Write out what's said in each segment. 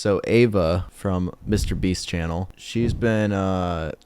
So Ava from Mr. Beast channel, she's been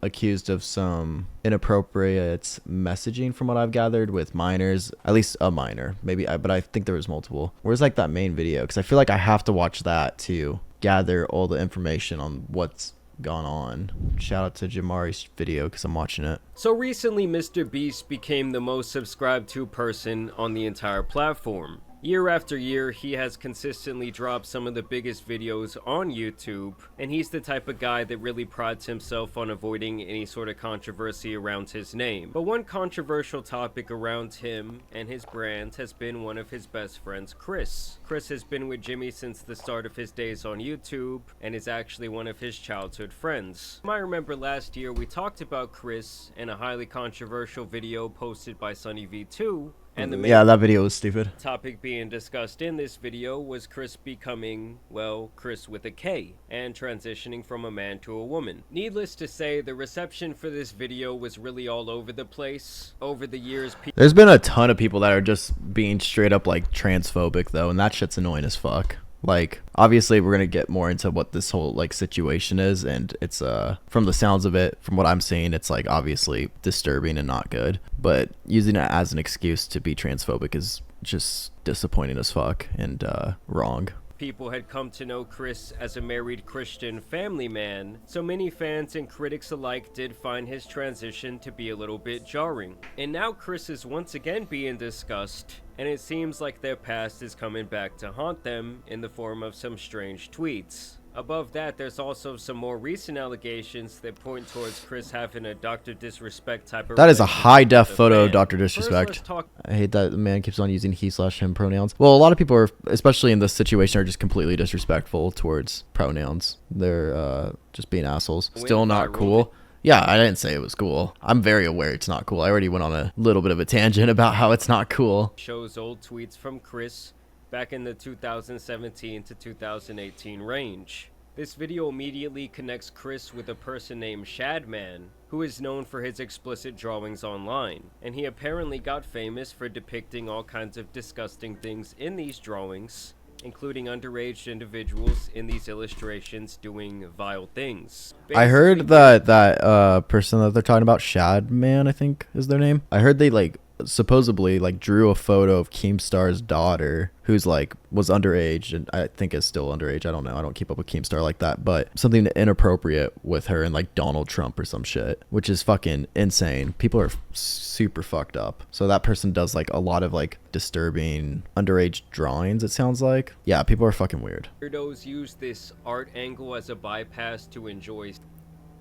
accused of some inappropriate messaging from what I've gathered with minors, at least a minor, maybe, but I think there was multiple. Where's like that main video? Because I feel like I have to watch that to gather all the information on what's gone on. Shout out to Jamari's video because I'm watching it. So recently, Mr. Beast became the most subscribed to person on the entire platform. Year after year, he has consistently dropped some of the biggest videos on YouTube, and he's the type of guy that really prides himself on avoiding any sort of controversy around his name. But one controversial topic around him and his brand has been one of his best friends, Kris. Kris has been with Jimmy since the start of his days on YouTube, and is actually one of his childhood friends. I remember last year we talked about Kris in a highly controversial video posted by Sunny V2, and the yeah, that video was stupid. Topic being discussed in this video was Kris becoming, well, Kris with a K, and transitioning from a man to a woman. Needless to say, the reception for this video was really all over the place. Over the years, there's been a ton of people that are just being straight up like transphobic though, and that shit's annoying as fuck. Like, obviously we're gonna get more into what this whole like situation is, and it's from the sounds of it, from what I'm seeing, it's like obviously disturbing and not good, but using it as an excuse to be transphobic is just disappointing as fuck and wrong. People had come to know Kris as a married Christian family man, so many fans and critics alike did find his transition to be a little bit jarring. And now Kris is once again being discussed, and it seems like their past is coming back to haunt them in the form of some strange tweets. Above that, there's also some more recent allegations that point towards Kris having a Dr. Disrespect type of... That is a high-def photo of Dr. Disrespect. I hate that the man keeps on using he/him pronouns. Well, a lot of people are, especially in this situation, are just completely disrespectful towards pronouns. They're just being assholes. Still not cool. Yeah, I didn't say it was cool. I'm very aware it's not cool. I already went on a little bit of a tangent about how it's not cool. Shows old tweets from Kris back in the 2017 to 2018 range. This video immediately connects Kris with a person named Shadman, who is known for his explicit drawings online, and he apparently got famous for depicting all kinds of disgusting things in these drawings, including underage individuals in these illustrations doing vile things. Basically, I heard that person that they're talking about, Shadman, I think is their name. I heard they like supposedly like drew a photo of Keemstar's daughter, who's like was underage and I think is still underage. I don't know. I don't keep up with Keemstar like that, but something inappropriate with her and like Donald Trump or some shit, which is fucking insane. People are super fucked up. So that person does like a lot of like disturbing underage drawings, it sounds like. Yeah, people are fucking weird. Weirdos use this art angle as a bypass to enjoy.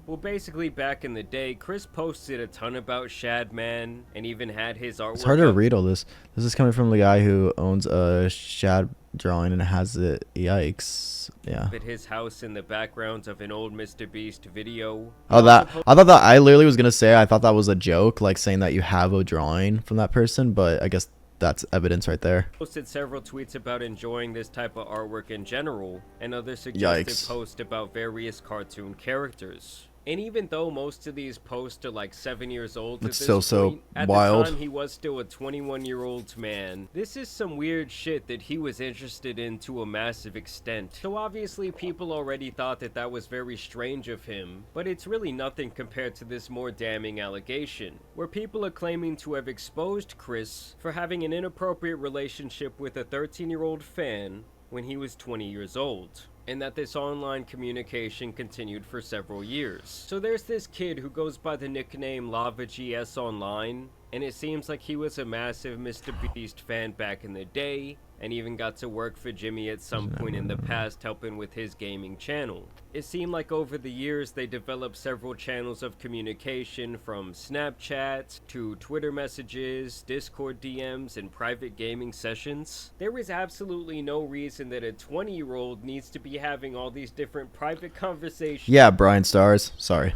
Well, basically, back in the day, Kris posted a ton about Shadman and even had his artwork. It's hard to read all this. This is coming from the guy who owns a Shad drawing and has it. Yikes. Yeah. At his house in the background of an old Mr. Beast video. Oh, that. I thought that I literally was going to say, I thought that was a joke, like saying that you have a drawing from that person, but I guess that's evidence right there. Posted several tweets about enjoying this type of artwork in general, and other suggestive posts about various cartoon characters. And even though most of these posts are like 7 years old at this point, at the time he was still a 21-year-old man. This is some weird shit that he was interested in to a massive extent. So obviously people already thought that that was very strange of him, but it's really nothing compared to this more damning allegation, where people are claiming to have exposed Kris for having an inappropriate relationship with a 13-year-old fan when he was 20 years old, and that this online communication continued for several years. So there's this kid who goes by the nickname LavaGS Online, and it seems like he was a massive Mr. Beast fan back in the day, and even got to work for Jimmy at some point in the past helping with his gaming channel. It seemed like over the years they developed several channels of communication, from Snapchat to Twitter messages, Discord DMs, and private gaming sessions. There is absolutely no reason that a 20-year-old needs to be having all these different private conversations. Yeah, Brian Stars. Sorry.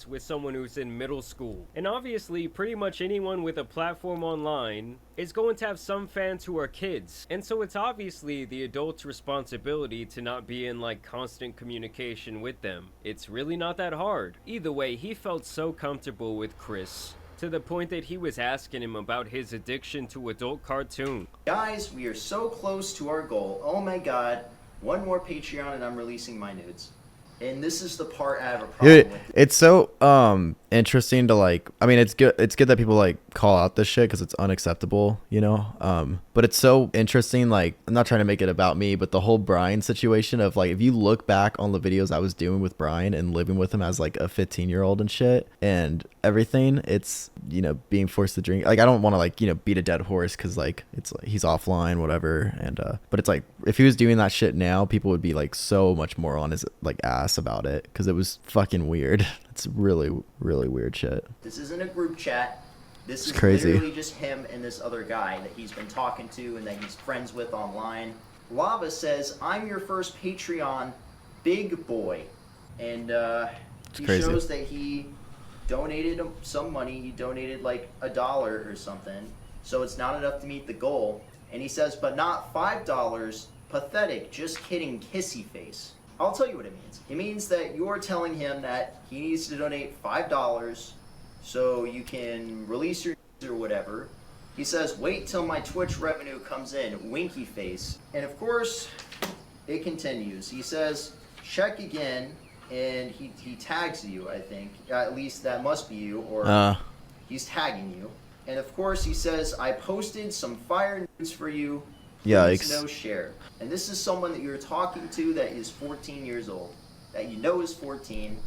With someone who's in middle school. And obviously, pretty much anyone with a platform online is going to have some fans who are kids. And so it's obviously the adult's responsibility to not be in like constant communication with them. It's really not that hard. Either way, he felt so comfortable with Kris, to the point that he was asking him about his addiction to adult cartoon. Guys, we are so close to our goal. Oh my god. One more Patreon and I'm releasing my nudes. And this is the part I have a problem with. It's so interesting to like. I mean, it's good that people like call out this shit because it's unacceptable, you know. But it's so interesting. Like, I'm not trying to make it about me, but the whole Brian situation of like, if you look back on the videos I was doing with Brian and living with him as like a 15-year-old and shit and everything, it's, you know, being forced to drink. Like, I don't want to like, you know, beat a dead horse because like it's like he's offline, whatever. And but it's like if he was doing that shit now, people would be like so much more on his like ass about it because it was fucking weird. It's really weird shit. This isn't a group chat. This is crazy. Literally just him and this other guy that he's been talking to and that he's friends with online. Lava says, "I'm your first Patreon big boy." And he crazy. shows that he donated some money. He donated like $1 or something. So it's not enough to meet the goal. And he says, "But not $5. Pathetic. Just kidding. Kissy face." I'll tell you what it means. It means that you're telling him that he needs to donate $5 so you can release your or whatever. He says, "Wait till my Twitch revenue comes in, winky face." And of course, it continues. He says, "Check again," and he tags you, I think. At least that must be you, or he's tagging you. And of course, he says, "I posted some fire news for you. Please no share." And this is someone that you're talking to that is 14 years old, that you know is 14.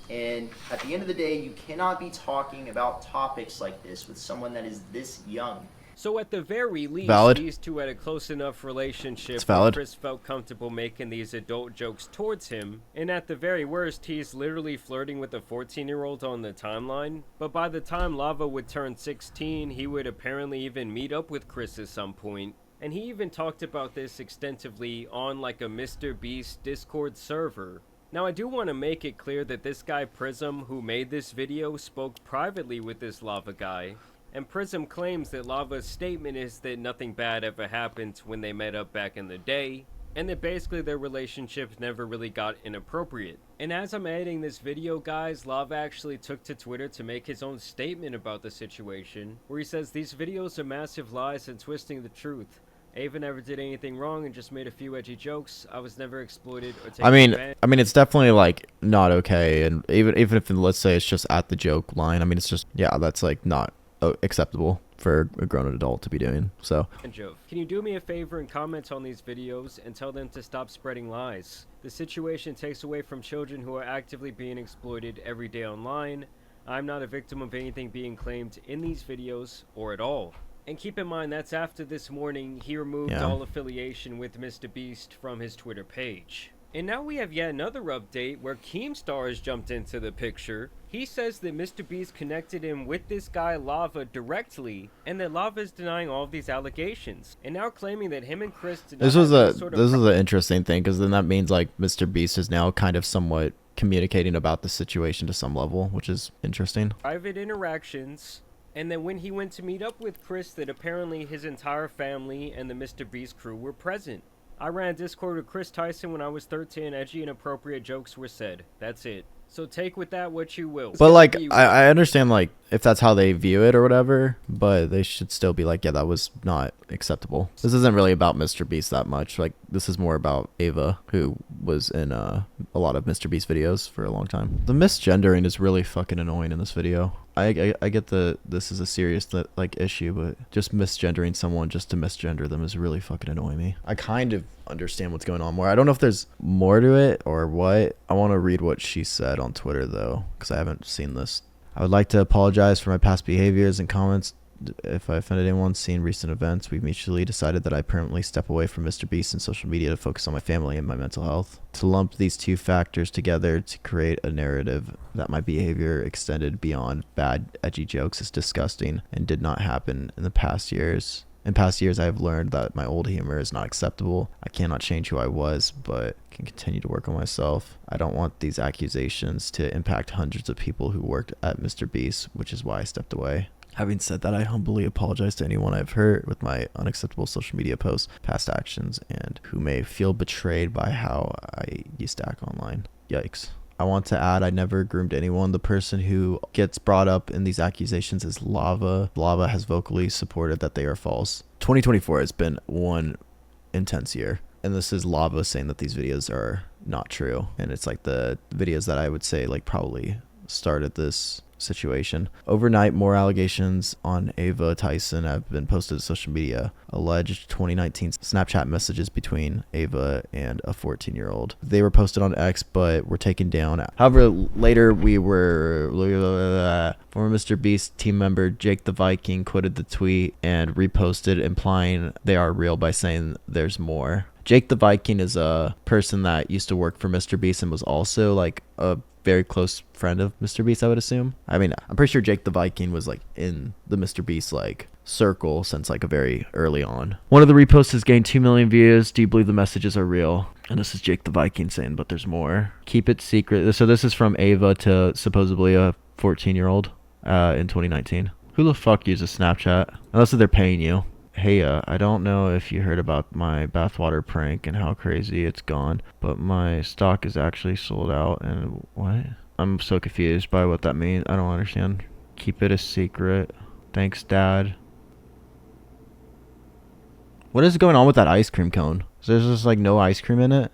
And at the end of the day, you cannot be talking about topics like this with someone that is this young. So at the very least, these two had a close enough relationship where Kris felt comfortable making these adult jokes towards him. And at the very worst, he's literally flirting with a 14-year-old on the timeline. But by the time Lava would turn 16, he would apparently even meet up with Kris at some point. And he even talked about this extensively on like a Mr. Beast Discord server. Now I do want to make it clear that this guy Prism who made this video spoke privately with this Lava guy. And Prism claims that Lava's statement is that nothing bad ever happened when they met up back in the day. And that basically their relationship never really got inappropriate. And as I'm editing this video, guys, Lava actually took to Twitter to make his own statement about the situation. Where he says these videos are massive lies and twisting the truth. Ava never did anything wrong and just made a few edgy jokes. I was never exploited or taken advantage. I mean, it's definitely like not okay, and even if let's say it's just at the joke line. I mean, it's just that's like not acceptable for a grown adult to be doing. So, can you do me a favor and comment on these videos and tell them to stop spreading lies? The situation takes away from children who are actively being exploited every day online. I'm not a victim of anything being claimed in these videos or at all. And keep in mind, that's after this morning he removed all affiliation with Mr. Beast from his Twitter page. And now we have yet another update where Keemstar has jumped into the picture. He says that Mr. Beast connected him with this guy Lava directly, and that Lava is denying all of these allegations, and now claiming that him and Kris did not this was an interesting thing, because then that means like Mr. Beast is now kind of somewhat communicating about the situation to some level, which is interesting. Private interactions. And then when he went to meet up with Kris, that apparently his entire family and the Mr. Beast crew were present. I ran a Discord with Kris Tyson when I was 13. Edgy and inappropriate jokes were said. That's it. So take with that what you will. But like, I understand like if that's how they view it or whatever, but they should still be like, yeah, that was not acceptable. This isn't really about Mr. Beast that much. Like, this is more about Ava, who was in a lot of Mr. Beast videos for a long time. The misgendering is really fucking annoying in this video. I get this is a serious like issue, but just misgendering someone just to misgender them is really fucking annoying me. I kind of understand what's going on more. I don't know if there's more to it or what. I want to read what she said on Twitter though, because I haven't seen this. I would like to apologize for my past behaviors and comments. If I offended anyone seeing recent events, we mutually decided that I permanently step away from Mr. Beast and social media to focus on my family and my mental health. To lump these two factors together to create a narrative that my behavior extended beyond bad, edgy jokes is disgusting and did not happen in the past years. In past years, I have learned that my old humor is not acceptable. I cannot change who I was, but can continue to work on myself. I don't want these accusations to impact hundreds of people who worked at Mr. Beast, which is why I stepped away. Having said that, I humbly apologize to anyone I've hurt with my unacceptable social media posts, past actions, and who may feel betrayed by how I used to act online. Yikes. I want to add I never groomed anyone. The person who gets brought up in these accusations is Lava. Lava has vocally supported that they are false. 2024 has been one intense year. and this is Lava saying that these videos are not true, and it's like the videos that I would say like probably started this situation. Overnight, more allegations on Ava Tyson have been posted to social media. Alleged 2019 Snapchat messages between Ava and a 14-year-old. They were posted on X, but were taken down. However, later former Mr. Beast team member Jake the Viking quoted the tweet and reposted, implying they are real by saying there's more. Jake the Viking is a person that used to work for Mr. Beast and was also like a very close friend of Mr. Beast, I would assume. I mean, I'm pretty sure Jake the Viking was like in the Mr. Beast like circle since like a very early on. One of the reposts has gained 2 million views. Do you believe the messages are real? And this is Jake the Viking saying, but there's more. Keep it secret. So this is from Ava to supposedly a 14-year-old in 2019. Who the fuck uses Snapchat? Unless they're paying you. Hey, I don't know if you heard about my bathwater prank and how crazy it's gone, but my stock is actually sold out. And what? I'm so confused by what that means. I don't understand. Keep it a secret. Thanks, Dad. What is going on with that ice cream cone? There's just like no ice cream in it.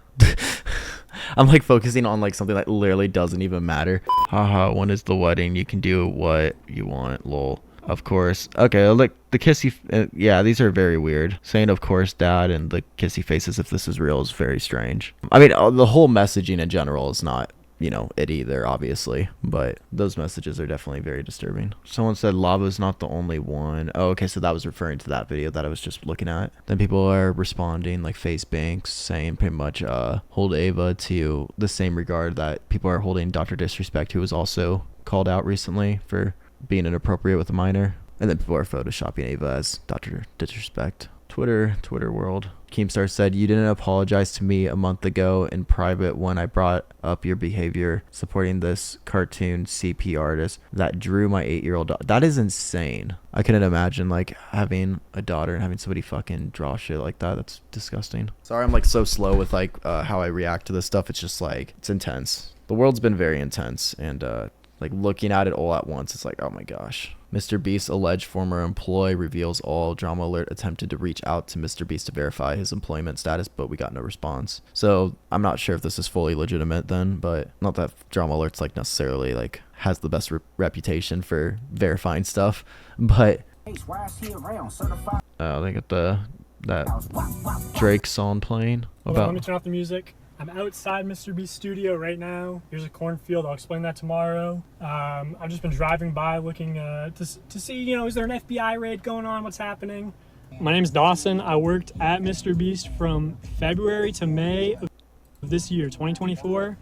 I'm like focusing on like something that literally doesn't even matter. Haha, when is the wedding? You can do what you want, lol. Of course. Okay, look, the kissy... yeah, these are very weird. Saying, of course, Dad, and the kissy faces if this is real is very strange. I mean, the whole messaging in general is not, you know, it either, obviously. But those messages are definitely very disturbing. Someone said Lava's not the only one. Oh, okay, so that was referring to that video that I was just looking at. Then people are responding, like Face Banks, saying pretty much hold Ava to the same regard that people are holding Dr. Disrespect, who was also called out recently for being inappropriate with a minor. And then people are photoshopping Ava as Dr. Disrespect. Twitter world. Keemstar said, you didn't apologize to me a month ago in private when I brought up your behavior supporting this cartoon CP artist that drew my 8-year-old daughter. That is insane. I couldn't imagine like having a daughter and having somebody fucking draw shit like that. That's disgusting. Sorry, I'm like so slow with like how I react to this stuff. It's just like, it's intense. The world's been very intense, and like looking at it all at once, it's like, oh my gosh. Mr. Beast's alleged former employee reveals all. Drama Alert attempted to reach out to Mr. Beast to verify his employment status, but we got no response. So I'm not sure if this is fully legitimate then, but not that Drama Alert's like necessarily like has the best reputation for verifying stuff, but they got that Drake song playing. Let me turn off the music. I'm outside Mr. Beast's studio right now. Here's a cornfield. I'll explain that tomorrow. I've just been driving by looking to see, you know, is there an FBI raid going on? What's happening? My name's Dawson. I worked at Mr. Beast from February to May of this year, 2024.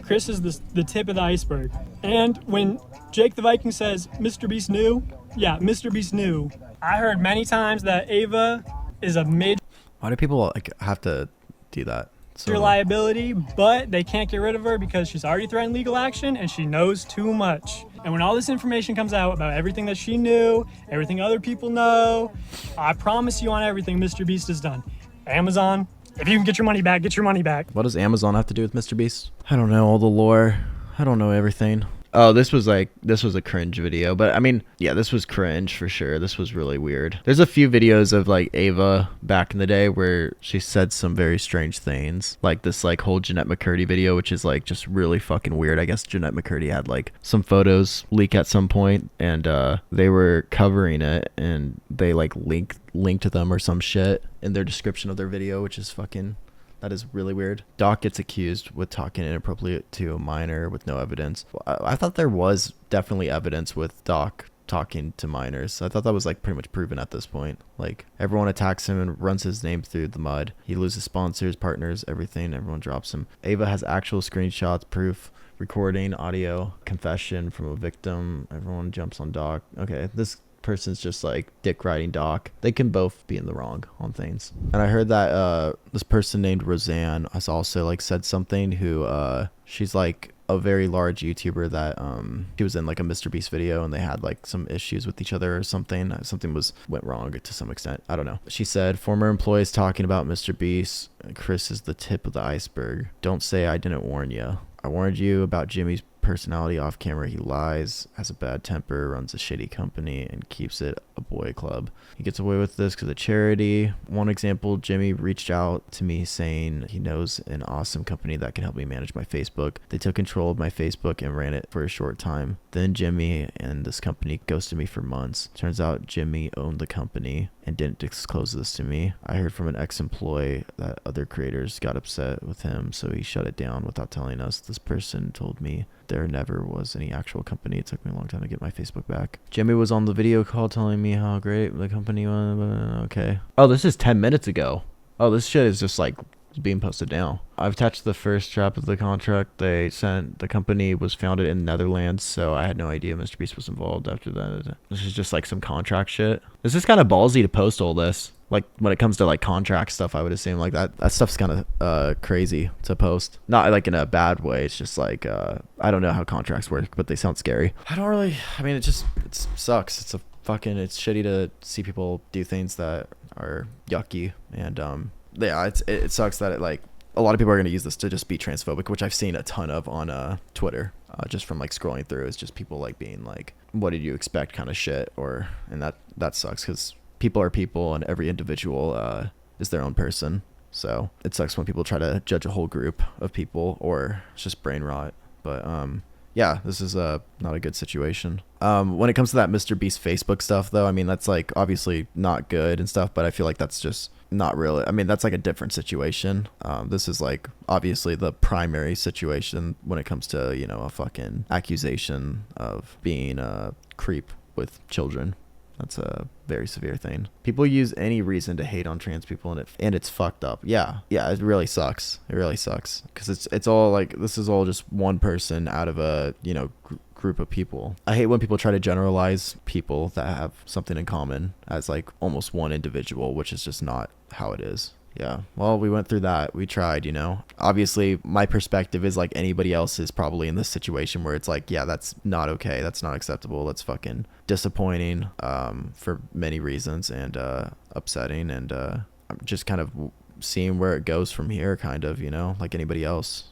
Kris is the tip of the iceberg. And when Jake the Viking says Mr. Beast knew, yeah, Mr. Beast knew. I heard many times that Ava is a major... Why do people like have to do that? Your liability, but they can't get rid of her because she's already threatened legal action and she knows too much. And when all this information comes out about everything that she knew, everything other people know, I promise you on everything Mr. Beast has done. Amazon, if you can get your money back, get your money back. What does Amazon have to do with Mr. Beast? I don't know all the lore. I don't know everything. Oh, this was a cringe video, but I mean, yeah, this was cringe for sure. This was really weird. There's a few videos of like Ava back in the day where she said some very strange things, like this like whole Jeanette McCurdy video, which is like just really fucking weird. I guess Jeanette McCurdy had like some photos leak at some point, and they were covering it, and they like linked them or some shit in their description of their video, which is fucking... That is really weird. Doc gets accused with talking inappropriate to a minor with no evidence. I thought there was definitely evidence with Doc talking to minors. I thought that was like pretty much proven at this point. Like everyone attacks him and runs his name through the mud. He loses sponsors, partners, everything. Everyone drops him. Ava has actual screenshots, proof, recording, audio, confession from a victim. Everyone jumps on Doc. Okay, this person's just like dick riding Doc. They can both be in the wrong on things. And I heard that this person named Roseanne has also like said something who she's like a very large YouTuber that she was in like a Mr. Beast video and they had like some issues with each other or something. Something went wrong to some extent. I don't know. She said, former employees talking about Mr. Beast. Kris is the tip of the iceberg. Don't say I didn't warn you. I warned you about Jimmy's personality off camera. He lies, has a bad temper, runs a shitty company, and keeps it a boy club. He gets away with this because of charity. One example, Jimmy reached out to me saying he knows an awesome company that can help me manage my Facebook. They took control of my Facebook and ran it for a short time. Then Jimmy and this company ghosted me for months. Turns out Jimmy owned the company and didn't disclose this to me. I heard from an ex-employee that other creators got upset with him, so he shut it down without telling us. This person told me there never was any actual company. It took me a long time to get my Facebook back. Jimmy was on the video call telling me how great the company was. Okay. Oh, this is 10 minutes ago. Oh, this shit is just like being posted now. I've attached the first draft of the contract they sent. The company was founded in the Netherlands, so I had no idea Mr. Beast was involved after that. This is just like some contract shit. This is kind of ballsy to post all this. Like when it comes to like contract stuff, I would assume like that stuff's kind of crazy to post. Not like in a bad way. It's just like I don't know how contracts work, but they sound scary. I mean, it sucks. It's shitty to see people do things that are yucky, and yeah, it sucks that a lot of people are going to use this to just be transphobic, which I've seen a ton of on Twitter, just from like scrolling through. It's just people like being like, what did you expect kind of shit, and that sucks because people are people and every individual is their own person. So it sucks when people try to judge a whole group of people, or it's just brain rot. But yeah, this is not a good situation. When it comes to that Mr. Beast Facebook stuff, though, I mean, that's like obviously not good and stuff, but I feel like that's just not really. I mean, that's like a different situation. This is like obviously the primary situation when it comes to, you know, a fucking accusation of being a creep with children. That's a very severe thing. People use any reason to hate on trans people, and it's fucked up. Yeah, it really sucks. It really sucks because it's all like, this is all just one person out of a, you know, group of people. I hate when people try to generalize people that have something in common as like almost one individual, which is just not how it is. Yeah, well, we went through that. We tried, you know. Obviously, my perspective is like anybody else is probably in this situation where it's like, yeah, that's not okay. That's not acceptable. That's fucking disappointing for many reasons, and upsetting, and I'm just kind of seeing where it goes from here, kind of, you know, like anybody else.